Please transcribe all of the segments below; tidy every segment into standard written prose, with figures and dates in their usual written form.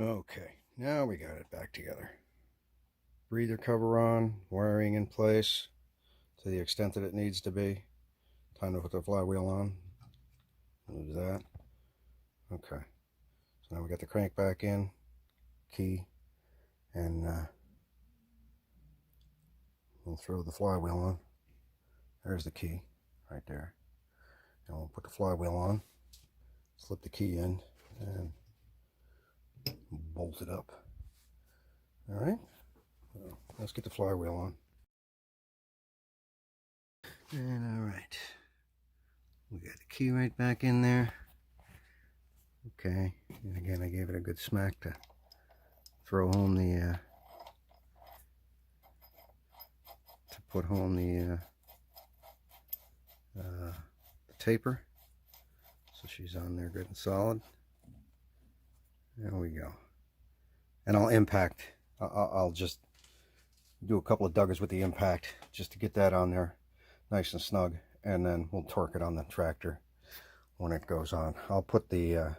Okay, now we got it back together. Breather cover on, wiring in place to the extent that it needs to be. Time to put the flywheel on. Move that. Okay, so now we got the crank back in, key, and we'll throw the flywheel on. There's the key right there. And we'll put the flywheel on, slip the key in, and bolt it up. All right, well, let's get the flywheel on. And all right, we got the key right back in there. Okay, and again, I gave it a good smack to throw home the, put home the taper. So she's on there good and solid. There we go. And I'll impact. I'll just do a couple of duggers with the impact just to get that on there nice and snug, and then we'll torque it on the tractor when it goes on. I'll put the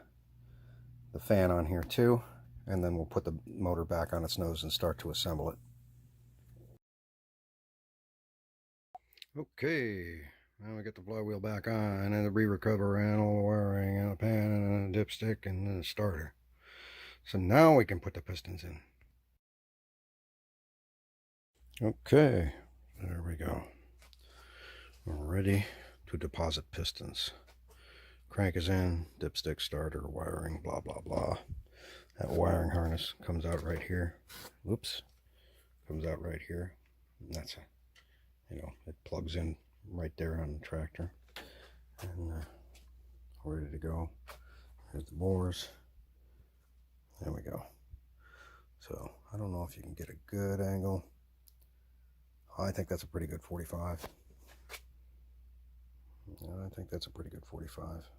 fan on here too, and then we'll put the motor back on its nose and start to assemble it. Okay, now we get the flywheel back on, and the breather cover, and all the wiring, and a pan, and a dipstick, and then a starter. So now we can put the pistons in. Okay, there we go. We're ready to deposit pistons. Crank is in, dipstick, starter, wiring, blah blah blah. That wiring harness comes out right here. Whoops, comes out right here. And that's a, it plugs in right there on the tractor, and we're ready to go. Here's the bores. There we go. So I don't know if you can get a good angle. I think that's a pretty good 45. I think that's a pretty good 45.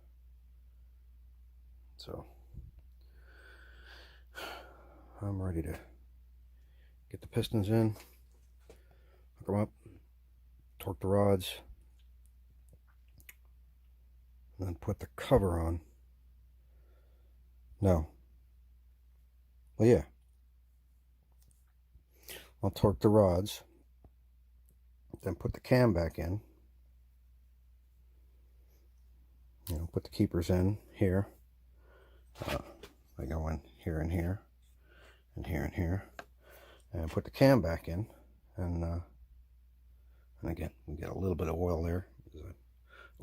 So I'm ready to get the pistons in, hook them up, torque the rods, and then put the cover on. No. Well, yeah. I'll torque the rods, then put the cam back in. Put the keepers in here. They go in here and here, and here and here, and put the cam back in. And again, we get a little bit of oil there because I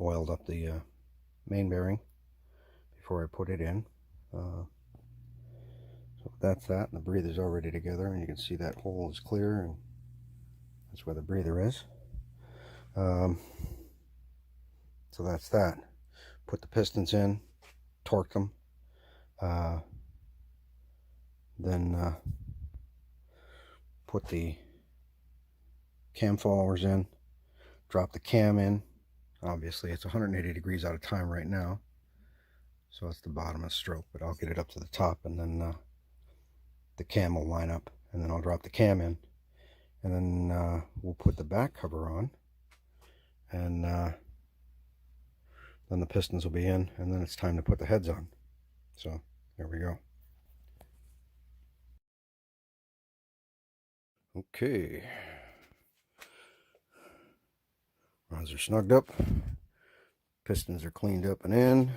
oiled up the main bearing before I put it in. So that's that, and the breather's already together, and you can see that hole is clear, and that's where the breather is. So that's that. Put the pistons in, torque them, then put the cam followers in, drop the cam in. Obviously it's 180 degrees out of time right now, so that's the bottom of the stroke, but I'll get it up to the top, and then the cam will line up, and then I'll drop the cam in, and then we'll put the back cover on, and then the pistons will be in, and then it's time to put the heads on. So there we go. Okay, rods are snugged up, pistons are cleaned up and in,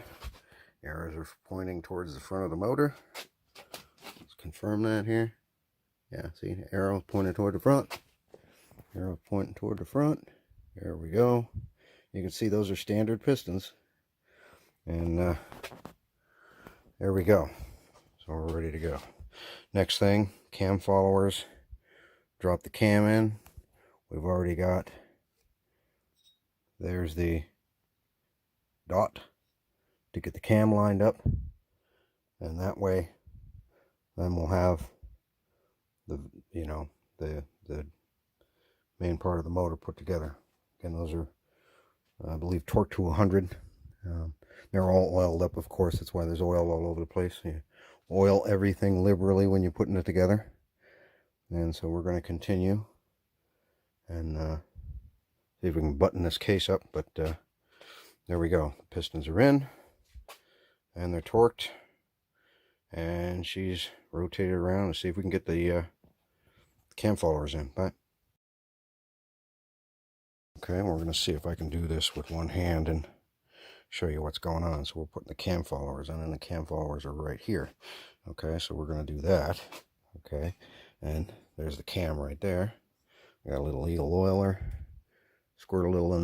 arrows are pointing towards the front of the motor. Let's confirm that here. Yeah, see, arrow pointing toward the front, arrow pointing toward the front. There we go. You can see those are standard pistons, and there we go. So we're ready to go. Next thing, cam followers. Drop the cam in. We've already got, there's the dot to get the cam lined up, and that way then we'll have the the main part of the motor put together. Again, those are I believe torqued to 100. They're all oiled up, of course. That's why there's oil all over the place. You oil everything liberally when you're putting it together. And so we're going to continue and see if we can button this case up. But there we go. The pistons are in, and they're torqued, and she's rotated around to see if we can get the cam followers in. But okay, we're going to see if I can do this with one hand and show you what's going on. So we're putting the cam followers in, and the cam followers are right here. Okay, so we're going to do that. Okay, and there's the cam right there. We got a little eagle oiler. Squirt a little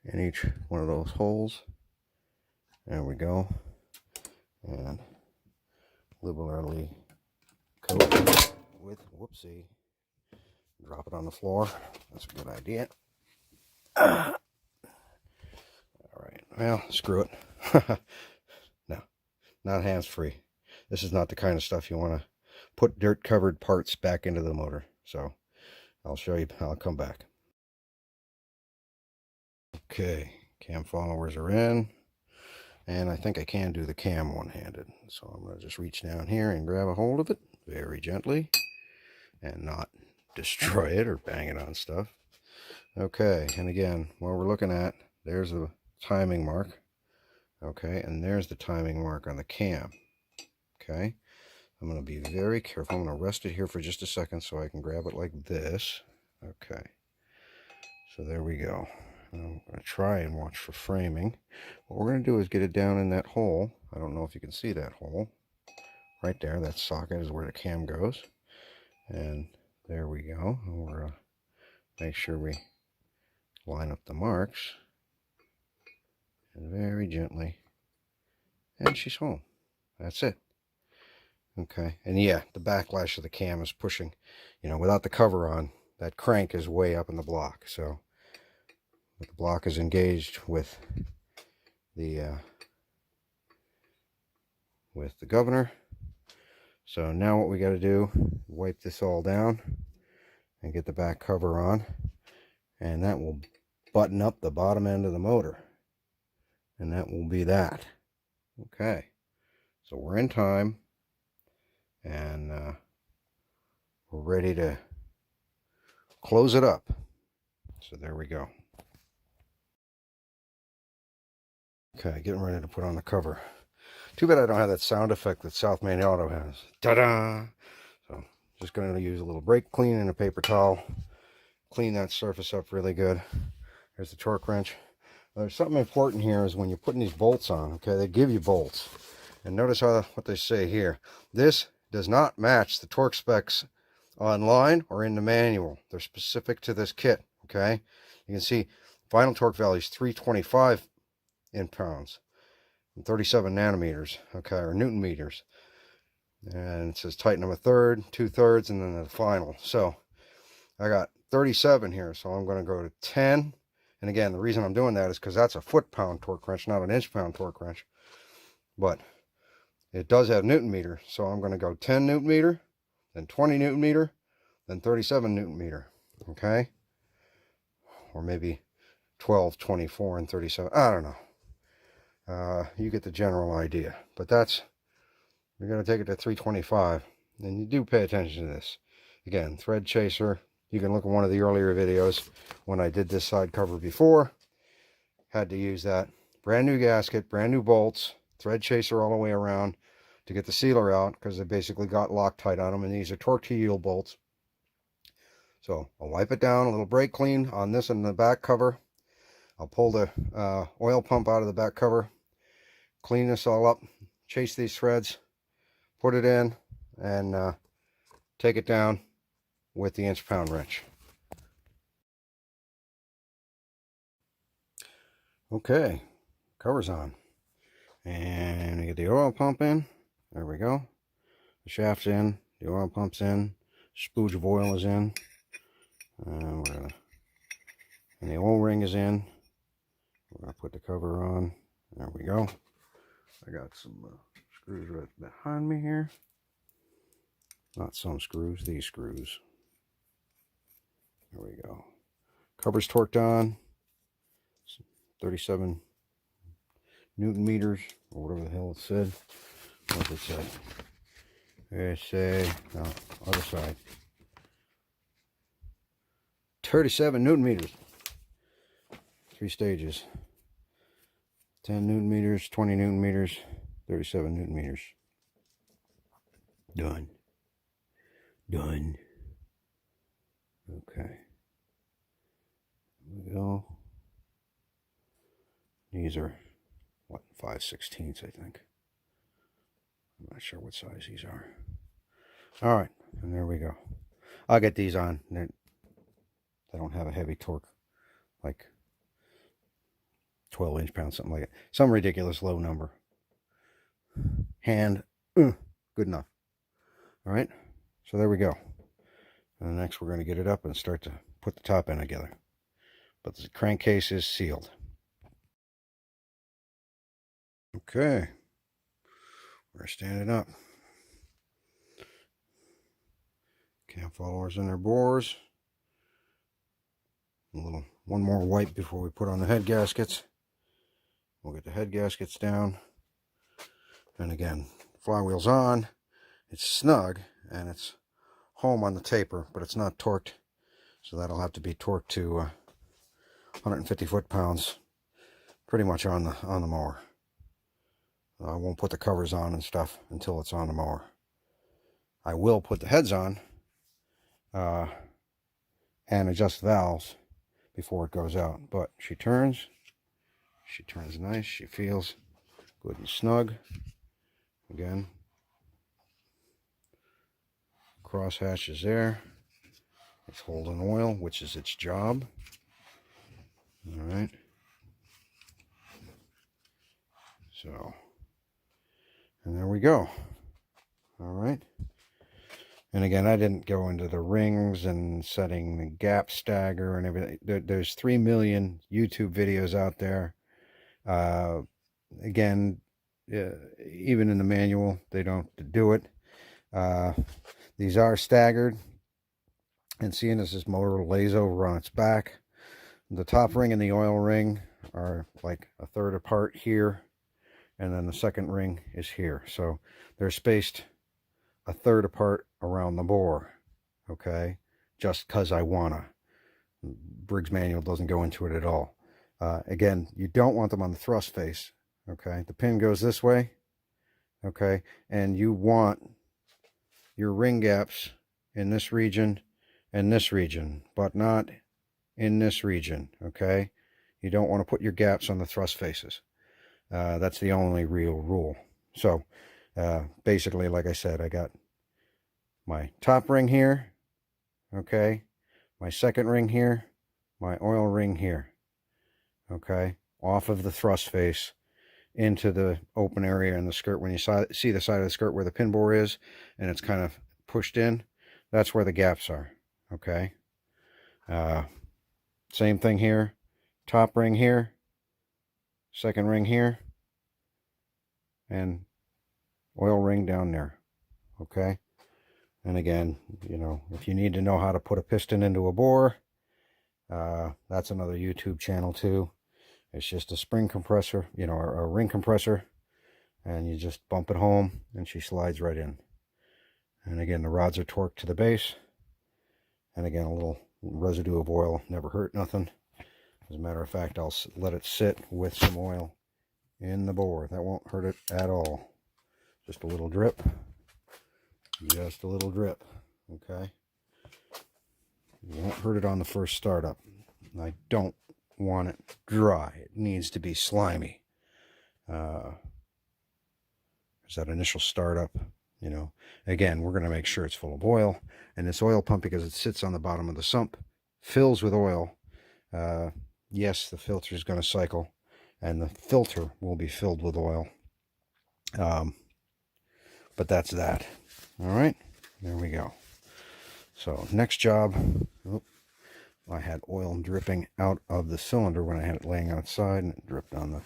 in each one of those holes. There we go. And liberally coat it with, whoopsie, drop it on the floor. That's a good idea. All right, well, screw it. No, not hands-free. This is not the kind of stuff you want to put dirt-covered parts back into the motor. So I'll show you, I'll come back. Okay, cam followers are in. And I think I can do the cam one-handed. So I'm going to just reach down here and grab a hold of it very gently and not destroy it or bang it on stuff. Okay, and again, what we're looking at, there's the timing mark. Okay, and there's the timing mark on the cam. Okay, I'm going to be very careful. I'm going to rest it here for just a second so I can grab it like this. Okay, so there we go. I'm going to try and watch for framing. What we're going to do is get it down in that hole. I don't know if you can see that hole. Right there, that socket is where the cam goes. And there we go. And we're going to make sure we line up the marks. And very gently. And she's home. That's it. Okay. And yeah, the backlash of the cam is pushing. You know, without the cover on, that crank is way up in the block. So the block is engaged with the governor. So now what we got to do, wipe this all down and get the back cover on, and that will button up the bottom end of the motor, and that will be that. Okay, so we're in time, and we're ready to close it up. So there we go. Okay, getting ready to put on the cover. Too bad I don't have that sound effect that South Main Auto has. Ta-da! So, just going to use a little brake clean and a paper towel. Clean that surface up really good. There's the torque wrench. There's something important here is when you're putting these bolts on, okay, they give you bolts. And notice what they say here. This does not match the torque specs online or in the manual. They're specific to this kit, okay? You can see final torque value is 325 in pounds and 37 nanometers, okay, or Newton meters. And it says tighten them a third, 2/3, and then the final. So I got 37 here, so I'm going to go to 10. And again, the reason I'm doing that is because that's a foot-pound torque wrench, not an inch-pound torque wrench. But it does have Newton meter, so I'm going to go 10 Newton meter, then 20 Newton meter, then 37 Newton meter, okay? Or maybe 12, 24, and 37. I don't know. You get the general idea. But that's, you're going to take it to 325. And you do pay attention to this. Again, thread chaser. You can look at one of the earlier videos when I did this side cover before. Had to use that. Brand new gasket, brand new bolts, thread chaser all the way around to get the sealer out because they basically got Loctite on them. And these are torque to yield bolts. So I'll wipe it down, a little brake clean on this and the back cover. I'll pull the oil pump out of the back cover. Clean this all up, chase these threads, put it in, and take it down with the inch-pound wrench. Okay, cover's on. And we get the oil pump in. There we go. The shaft's in, the oil pump's in, spooge of oil is in. And the oil ring is in. We're going to put the cover on. There we go. I got some screws right behind me here. Not some screws, these screws. There we go. Cover's torqued on. 37 Newton meters, or whatever the hell it said. What's it say? It say, no, other side. 37 Newton meters. 3 stages. 10 Newton meters, 20 Newton meters, 37 Newton meters. Done. Done. Okay. There we go. These are, what, 5/16, I think. I'm not sure what size these are. All right, and there we go. I'll get these on. They don't have a heavy torque, like 12 inch-pounds, something like that. Some ridiculous low number. Hand, good enough. All right, so there we go. And next we're going to get it up and start to put the top end together. But the crankcase is sealed. Okay, we're standing up. Cam followers in their bores. One more wipe before we put on the head gaskets. We'll get the head gaskets down. And again, flywheel's on. It's snug and it's home on the taper, but it's not torqued. So that'll have to be torqued to 150 foot-pounds, pretty much on the mower. I won't put the covers on and stuff until it's on the mower. I will put the heads on and adjust valves before it goes out. But she turns nice, she feels good and snug. Again, crosshatch is there. It's holding oil, which is its job. All right. So, and there we go. All right. And again, I didn't go into the rings and setting the gap stagger and everything. There's 3 million YouTube videos out there. Again, even in the manual, they don't do it. These are staggered. And seeing as this motor lays over on its back, the top ring and the oil ring are like a third apart here. And then the second ring is here. So they're spaced a third apart around the bore. Okay? Just because I wanna. Briggs manual doesn't go into it at all. Again, you don't want them on the thrust face. Okay? The pin goes this way. Okay? And you want your ring gaps in this region and this region, but not in this region. Okay? You don't want to put your gaps on the thrust faces. That's the only real rule. So basically, like I said, I got my top ring here, okay, my second ring here, my oil ring here, okay, off of the thrust face into the open area in the skirt. When you see the side of the skirt where the pin bore is and it's kind of pushed in, that's where the gaps are. Okay. Same thing here. Top ring here, second ring here, and oil ring down there. Okay. And again, you know, if you need to know how to put a piston into a bore, that's another YouTube channel too. It's just a spring compressor, you know, a ring compressor, and you just bump it home and she slides right in. And again, the rods are torqued to the base. And again, a little residue of oil never hurt nothing. As a matter of fact, I'll let it sit with some oil in the bore. That won't hurt it at all. Just a little drip. Just a little drip. Okay. You won't hurt it on the first startup. I don't want it dry. It needs to be slimy. There's that initial startup. You know, again, we're going to make sure it's full of oil. And this oil pump, because it sits on the bottom of the sump, fills with oil. Yes, the filter is going to cycle, and the filter will be filled with oil. But that's that. All right, there we go. So next job, I had oil dripping out of the cylinder when I had it laying outside, and it dripped on the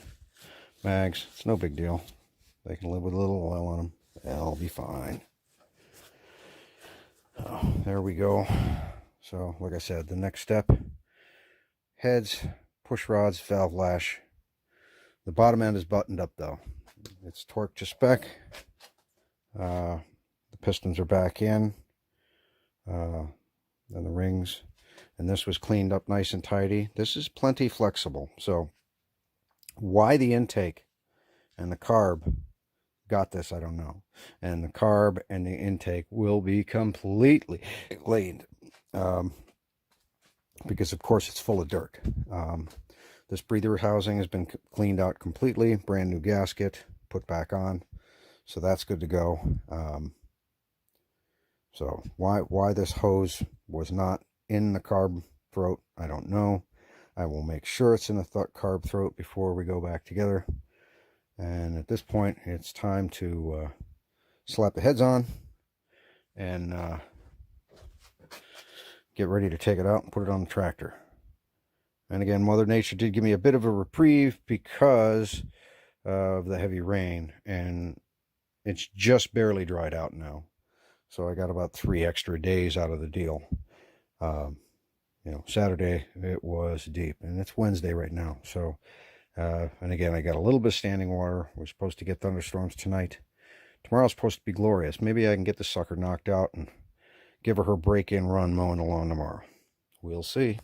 mags. It's no big deal. They can live with a little oil on them. They'll be fine. Oh, there we go. So, like I said, the next step, heads, push rods, valve lash. The bottom end is buttoned up though. It's torqued to spec. The pistons are back in. And the rings. And this was cleaned up nice and tidy. This is plenty flexible. So, why the intake and the carb got this, I don't know. And the carb and the intake will be completely cleaned, because of course it's full of dirt. This breather housing has been cleaned out completely, brand new gasket put back on, so that's good to go. So why this hose was not in the carb throat, I don't know. I will make sure it's in the carb throat before we go back together. And at this point, it's time to slap the heads on and get ready to take it out and put it on the tractor. And again, Mother Nature did give me a bit of a reprieve because of the heavy rain, and it's just barely dried out now. So I got about 3 extra days out of the deal. You know, Saturday it was deep, and it's Wednesday right now. So, and again, I got a little bit of standing water. We're supposed to get thunderstorms tonight. Tomorrow's supposed to be glorious. Maybe I can get the sucker knocked out and give her break-in run mowing the lawn tomorrow. We'll see.